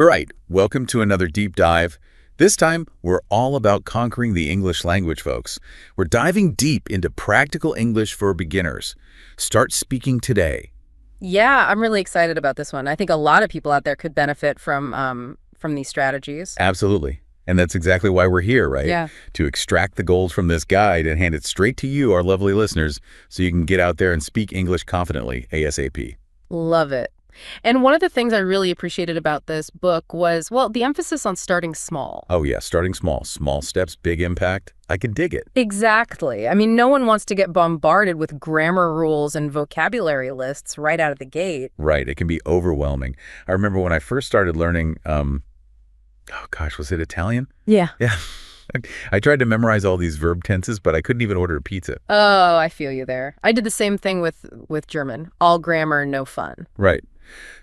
All right, welcome to another deep dive. This time, we're all about conquering the English language, folks. We're diving deep into practical English for beginners. Start speaking today. Yeah, I'm really excited about this one. I think a lot of people out there could benefit from these strategies. Absolutely. And that's exactly why we're here, right? Yeah. To extract the gold from this guide and hand it straight to you, our lovely listeners, so you can get out there and speak English confidently, ASAP. Love it. And one of the things I really appreciated about this book was, well, the emphasis on starting small. Oh yeah, starting small. Small steps, big impact. I can dig it. Exactly. I mean, no one wants to get bombarded with grammar rules and vocabulary lists right out of the gate. Right, it can be overwhelming. I remember when I first started learning, oh gosh, was it Italian? Yeah. Yeah. I tried to memorize all these verb tenses, but I couldn't even order a pizza. Oh, I feel you there. I did the same thing with German. All grammar, no fun. Right.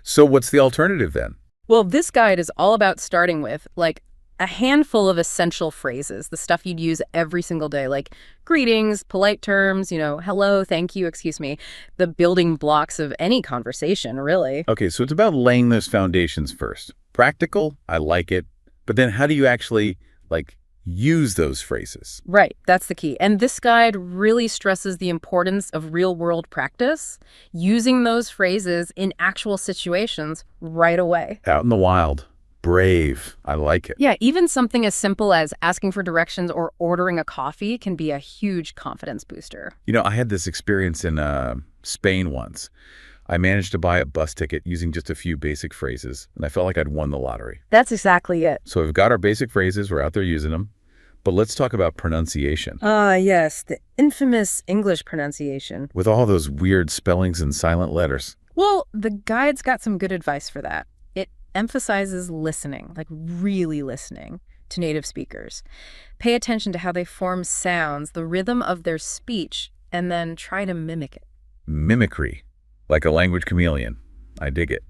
So what's the alternative then? Well, this guide is all about starting with, like, a handful of essential phrases, the stuff you'd use every single day, like greetings, polite terms, hello, thank you, excuse me, the building blocks of any conversation, really. Okay, so it's about laying those foundations first. Practical, I like it. But then how do you actually, use those phrases? Right, that's the key. And this guide really stresses the importance of real-world practice, using those phrases in actual situations right away. Out in the wild. Brave. I like it. Yeah, even something as simple as asking for directions or ordering a coffee can be a huge confidence booster. I had this experience in Spain once. I managed to buy a bus ticket using just a few basic phrases, and I felt like I'd won the lottery. That's exactly it. So we've got our basic phrases. We're out there using them. But let's talk about pronunciation. Yes, the infamous English pronunciation. With all those weird spellings and silent letters. Well, the guide's got some good advice for that. It emphasizes listening, like really listening, to native speakers. Pay attention to how they form sounds, the rhythm of their speech, and then try to mimic it. Mimicry. Like a language chameleon. I dig it.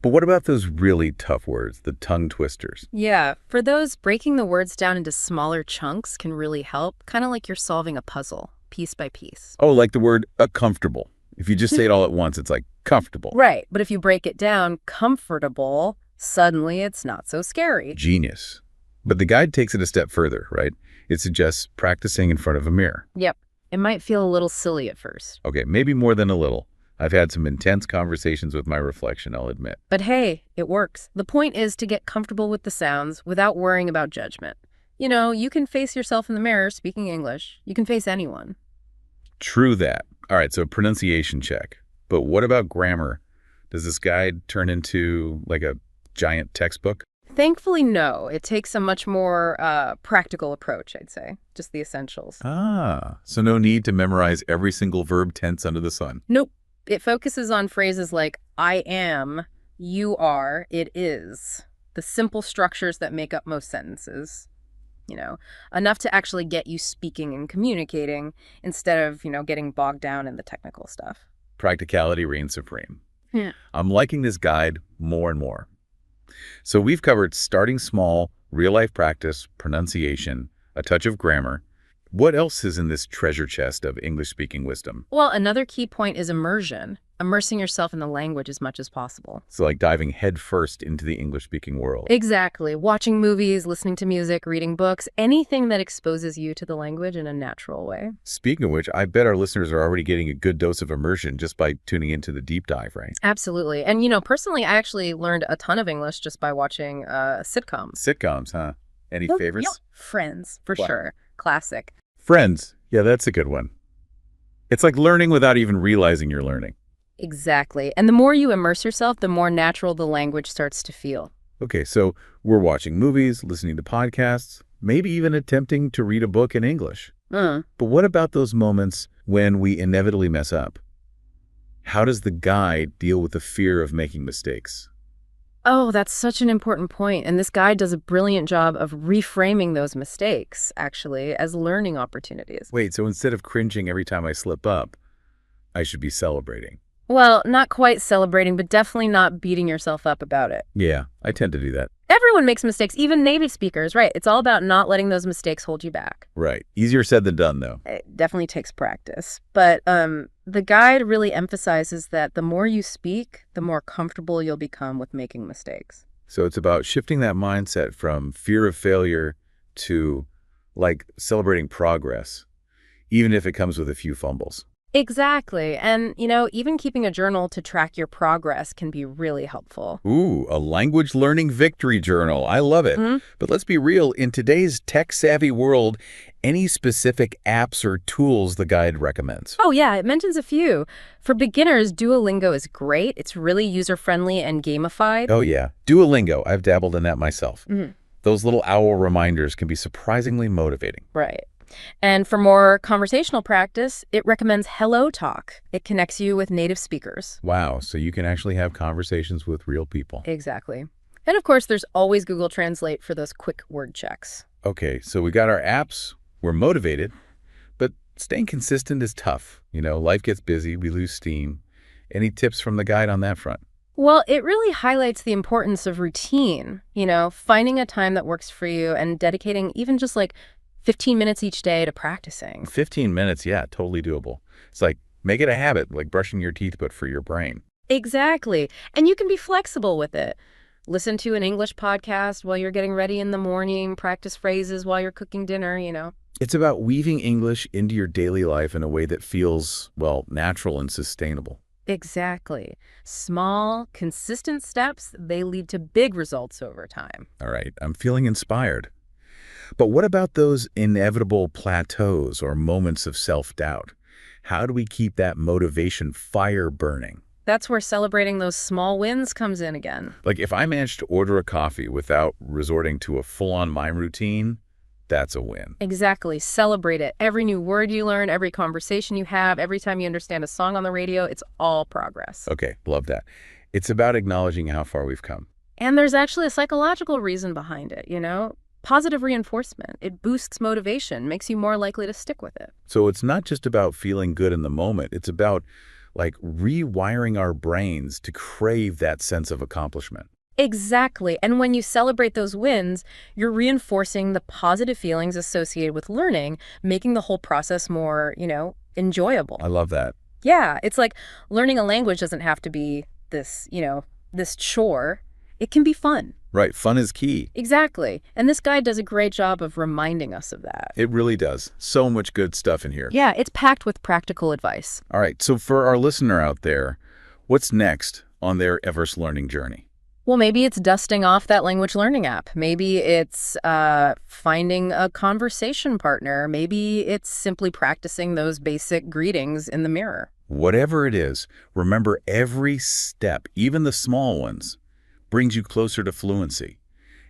But what about those really tough words, the tongue twisters? Yeah, for those, breaking the words down into smaller chunks can really help, kind of like you're solving a puzzle, piece by piece. Oh, like the word comfortable. If you just say it all at once, it's like comfortable. Right, but if you break it down, comfortable, suddenly it's not so scary. Genius. But the guide takes it a step further, right? It suggests practicing in front of a mirror. Yep, it might feel a little silly at first. Okay, maybe more than a little. I've had some intense conversations with my reflection, I'll admit. But hey, it works. The point is to get comfortable with the sounds without worrying about judgment. You can face yourself in the mirror speaking English. You can face anyone. True that. All right, so pronunciation check. But what about grammar? Does this guide turn into like a giant textbook? Thankfully, no. It takes a much more practical approach, I'd say. Just the essentials. So no need to memorize every single verb tense under the sun. Nope. It focuses on phrases like I am, you are, it is. The simple structures that make up most sentences. Enough to actually get you speaking and communicating instead of, getting bogged down in the technical stuff. Practicality reigns supreme. Yeah. I'm liking this guide more and more. So we've covered starting small, real-life practice, pronunciation, a touch of grammar. What else is in this treasure chest of English-speaking wisdom? Well, another key point is immersion. Immersing yourself in the language as much as possible. So like diving headfirst into the English-speaking world. Exactly. Watching movies, listening to music, reading books, anything that exposes you to the language in a natural way. Speaking of which, I bet our listeners are already getting a good dose of immersion just by tuning into the deep dive, right? Absolutely. And, personally, I actually learned a ton of English just by watching sitcoms. Sitcoms, huh? Any favorites? Friends, for What? sure. Classic. Friends. Yeah, that's a good one. It's like learning without even realizing you're learning. Exactly. And the more you immerse yourself, the more natural the language starts to feel. Okay, so we're watching movies, listening to podcasts, maybe even attempting to read a book in English. But what about those moments when we inevitably mess up? How does the guide deal with the fear of making mistakes? Oh, that's such an important point. And this guide does a brilliant job of reframing those mistakes, actually, as learning opportunities. Wait, so instead of cringing every time I slip up, I should be celebrating? Well, not quite celebrating, but definitely not beating yourself up about it. Yeah, I tend to do that. Everyone makes mistakes, even native speakers, right? It's all about not letting those mistakes hold you back. Right. Easier said than done, though. It definitely takes practice. But the guide really emphasizes that the more you speak, the more comfortable you'll become with making mistakes. So it's about shifting that mindset from fear of failure to, like, celebrating progress, even if it comes with a few fumbles. Exactly. And, even keeping a journal to track your progress can be really helpful. Ooh, a language learning victory journal. I love it. Mhm. But let's be real, in today's tech-savvy world, any specific apps or tools the guide recommends? Oh, yeah, it mentions a few. For beginners, Duolingo is great. It's really user-friendly and gamified. Oh, yeah. Duolingo. I've dabbled in that myself. Mhm. Those little owl reminders can be surprisingly motivating. Right. And for more conversational practice, it recommends Hello Talk. It connects you with native speakers. Wow, so you can actually have conversations with real people. Exactly. And of course, there's always Google Translate for those quick word checks. Okay, so we got our apps, we're motivated, but staying consistent is tough. Life gets busy, we lose steam. Any tips from the guide on that front? Well, it really highlights the importance of routine, finding a time that works for you and dedicating even just like 15 minutes each day to practicing. 15 minutes, yeah, totally doable. It's like, make it a habit, like brushing your teeth, but for your brain. Exactly. And you can be flexible with it. Listen to an English podcast while you're getting ready in the morning, practice phrases while you're cooking dinner. It's about weaving English into your daily life in a way that feels, well, natural and sustainable. Exactly. Small, consistent steps, they lead to big results over time. All right, I'm feeling inspired. But what about those inevitable plateaus or moments of self-doubt? How do we keep that motivation fire burning? That's where celebrating those small wins comes in again. Like if I manage to order a coffee without resorting to a full-on mime routine, that's a win. Exactly. Celebrate it. Every new word you learn, every conversation you have, every time you understand a song on the radio, it's all progress. Okay, love that. It's about acknowledging how far we've come. And there's actually a psychological reason behind it. Positive reinforcement. It boosts motivation, makes you more likely to stick with it. So it's not just about feeling good in the moment. It's about, like, rewiring our brains to crave that sense of accomplishment. Exactly. And when you celebrate those wins, you're reinforcing the positive feelings associated with learning, making the whole process more, enjoyable. I love that. Yeah, it's like learning a language doesn't have to be this chore. It can be fun. Right, fun is key. Exactly. And this guide does a great job of reminding us of that. It really does. So much good stuff in here. Yeah, it's packed with practical advice. All right, so for our listener out there, what's next on their Everest learning journey? Well, maybe it's dusting off that language learning app. Maybe it's finding a conversation partner. Maybe it's simply practicing those basic greetings in the mirror. Whatever it is, remember every step, even the small ones, brings you closer to fluency.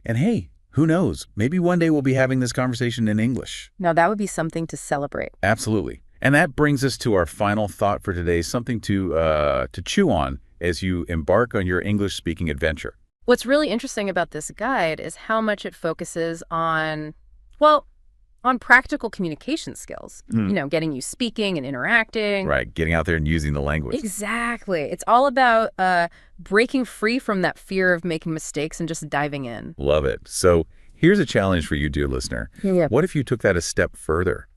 And hey, who knows? Maybe one day we'll be having this conversation in English. Now, that would be something to celebrate. Absolutely. And that brings us to our final thought for today, something to chew on as you embark on your English-speaking adventure. What's really interesting about this guide is how much it focuses on practical communication skills, getting you speaking and interacting. Right, getting out there and using the language. Exactly. It's all about breaking free from that fear of making mistakes and just diving in. Love it. So here's a challenge for you, dear listener. Yeah. What if you took that a step further?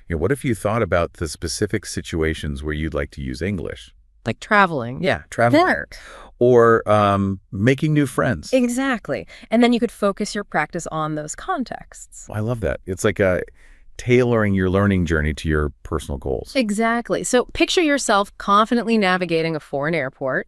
What if you thought about the specific situations where you'd like to use English? Like traveling. Yeah, traveling. Work. Or making new friends. Exactly. And then you could focus your practice on those contexts. I love that. It's like tailoring your learning journey to your personal goals. Exactly. So picture yourself confidently navigating a foreign airport,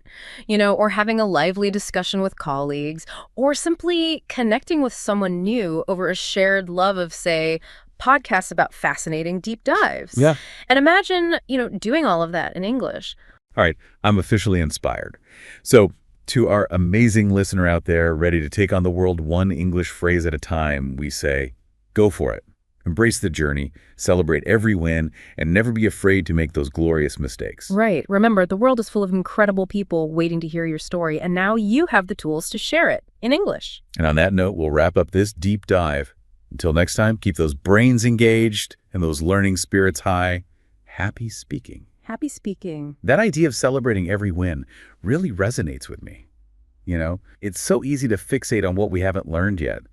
or having a lively discussion with colleagues, or simply connecting with someone new over a shared love of, say, podcasts about fascinating deep dives. Yeah. And imagine, doing all of that in English. All right, I'm officially inspired. So to our amazing listener out there ready to take on the world one English phrase at a time, we say, go for it. Embrace the journey, celebrate every win, and never be afraid to make those glorious mistakes. Right. Remember, the world is full of incredible people waiting to hear your story, and now you have the tools to share it in English. And on that note, we'll wrap up this deep dive. Until next time, keep those brains engaged and those learning spirits high. Happy speaking. Happy speaking. That idea of celebrating every win really resonates with me. It's so easy to fixate on what we haven't learned yet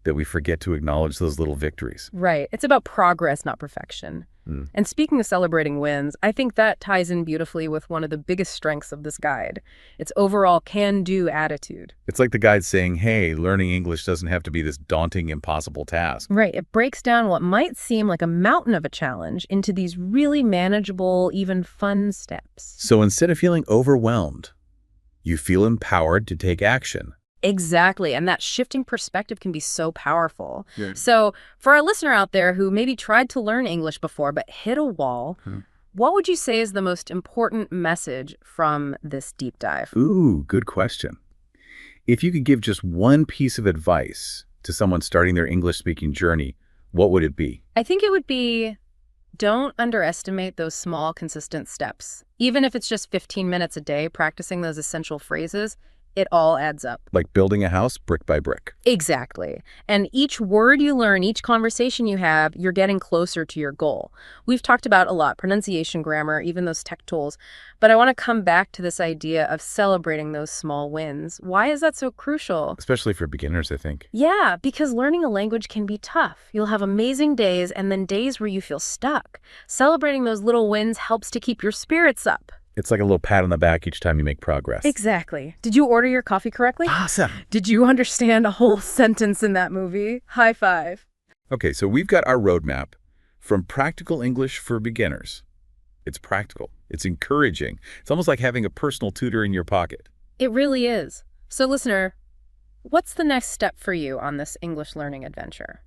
that we forget to acknowledge those little victories. Right. It's about progress, not perfection. And speaking of celebrating wins, I think that ties in beautifully with one of the biggest strengths of this guide, its overall can-do attitude. It's like the guide saying, hey, learning English doesn't have to be this daunting, impossible task. Right. It breaks down what might seem like a mountain of a challenge into these really manageable, even fun steps. So instead of feeling overwhelmed, you feel empowered to take action. Exactly. And that shifting perspective can be so powerful. Yeah. So for our listener out there who maybe tried to learn English before but hit a wall, what would you say is the most important message from this deep dive? Ooh, good question. If you could give just one piece of advice to someone starting their English-speaking journey, what would it be? I think it would be, don't underestimate those small, consistent steps. Even if it's just 15 minutes a day practicing those essential phrases, it all adds up. Like building a house brick by brick. Exactly. And each word you learn, each conversation you have, you're getting closer to your goal. We've talked about a lot, pronunciation, grammar, even those tech tools. But I want to come back to this idea of celebrating those small wins. Why is that so crucial? Especially for beginners, I think. Yeah, because learning a language can be tough. You'll have amazing days and then days where you feel stuck. Celebrating those little wins helps to keep your spirits up. It's like a little pat on the back each time you make progress. Exactly. Did you order your coffee correctly? Awesome. Did you understand a whole sentence in that movie? High five. Okay, so we've got our roadmap from practical English for beginners. It's practical. It's encouraging. It's almost like having a personal tutor in your pocket. It really is. So listener, what's the next step for you on this English learning adventure?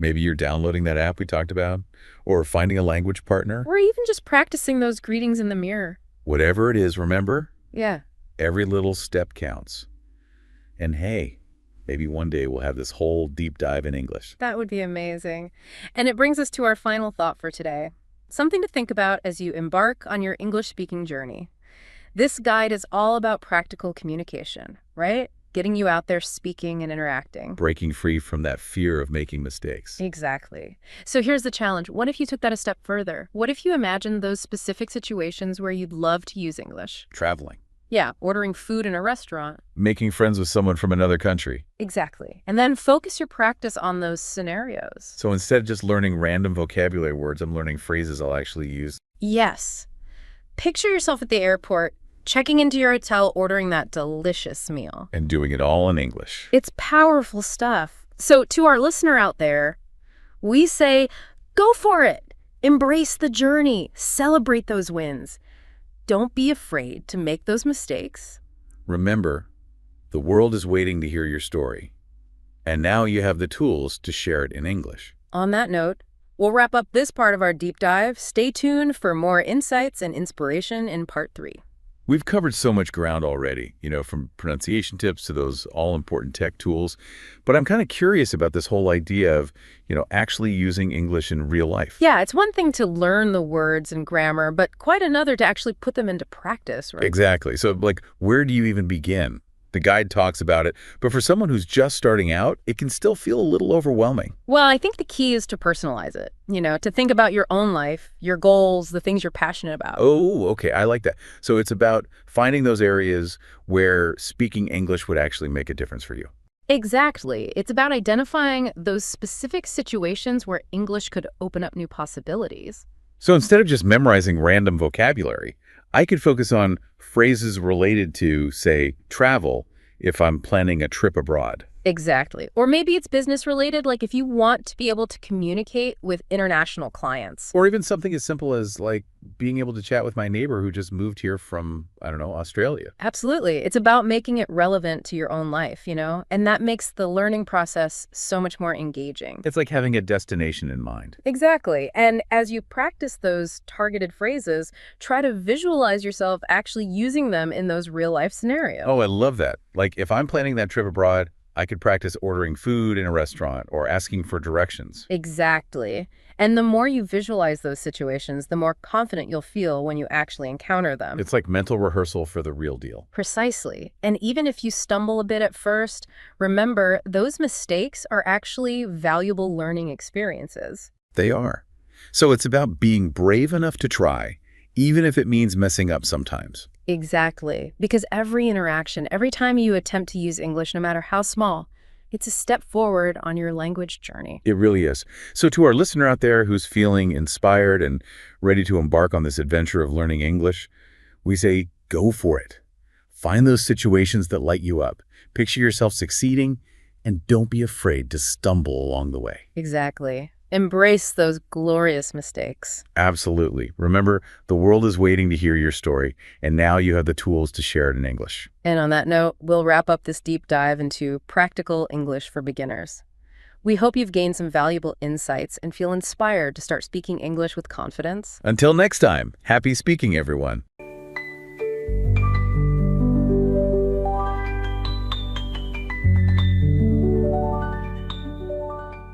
Maybe you're downloading that app we talked about, or finding a language partner. Or even just practicing those greetings in the mirror. Whatever it is, remember? Yeah. Every little step counts. And hey, maybe one day we'll have this whole deep dive in English. That would be amazing. And it brings us to our final thought for today. Something to think about as you embark on your English-speaking journey. This guide is all about practical communication, right? Getting you out there speaking and interacting. Breaking free from that fear of making mistakes. Exactly. So here's the challenge. What if you took that a step further? What if you imagined those specific situations where you'd love to use English? Traveling. Yeah, ordering food in a restaurant. Making friends with someone from another country. Exactly. And then focus your practice on those scenarios. So instead of just learning random vocabulary words, I'm learning phrases I'll actually use. Yes. Picture yourself at the airport, checking into your hotel, ordering that delicious meal. And doing it all in English. It's powerful stuff. So to our listener out there, we say, go for it. Embrace the journey. Celebrate those wins. Don't be afraid to make those mistakes. Remember, the world is waiting to hear your story. And now you have the tools to share it in English. On that note, we'll wrap up this part of our deep dive. Stay tuned for more insights and inspiration in part 3. We've covered so much ground already, from pronunciation tips to those all-important tech tools. But I'm kind of curious about this whole idea of, actually using English in real life. Yeah, it's one thing to learn the words and grammar, but quite another to actually put them into practice, right? Exactly. So, where do you even begin? The guide talks about it, but for someone who's just starting out, it can still feel a little overwhelming. Well, I think the key is to personalize it, to think about your own life, your goals, the things you're passionate about. Oh, okay. I like that. So it's about finding those areas where speaking English would actually make a difference for you. Exactly. It's about identifying those specific situations where English could open up new possibilities. So instead of just memorizing random vocabulary, I could focus on phrases related to, say, travel if I'm planning a trip abroad. Exactly. Or maybe it's business related, like if you want to be able to communicate with international clients. Or even something as simple as being able to chat with my neighbor who just moved here from, Australia. Absolutely. It's about making it relevant to your own life, and that makes the learning process so much more engaging. It's like having a destination in mind. Exactly. And as you practice those targeted phrases, try to visualize yourself actually using them in those real life scenarios. Oh, I love that. If I'm planning that trip abroad, I could practice ordering food in a restaurant or asking for directions. Exactly. And the more you visualize those situations, the more confident you'll feel when you actually encounter them. It's like mental rehearsal for the real deal. Precisely. And even if you stumble a bit at first, remember, those mistakes are actually valuable learning experiences. They are. So it's about being brave enough to try, even if it means messing up sometimes. Exactly. Because every interaction, every time you attempt to use English, no matter how small, It's a step forward on your language journey. It really is. So to our listener out there who's feeling inspired and ready to embark on this adventure of learning English, we say go for it. Find those situations that light you up. Picture yourself succeeding, and don't be afraid to stumble along the way. Exactly. Embrace those glorious mistakes. Absolutely. Remember, the world is waiting to hear your story, and now you have the tools to share it in English. And on that note, we'll wrap up this deep dive into practical English for beginners. We hope you've gained some valuable insights and feel inspired to start speaking English with confidence. Until next time, happy speaking, everyone.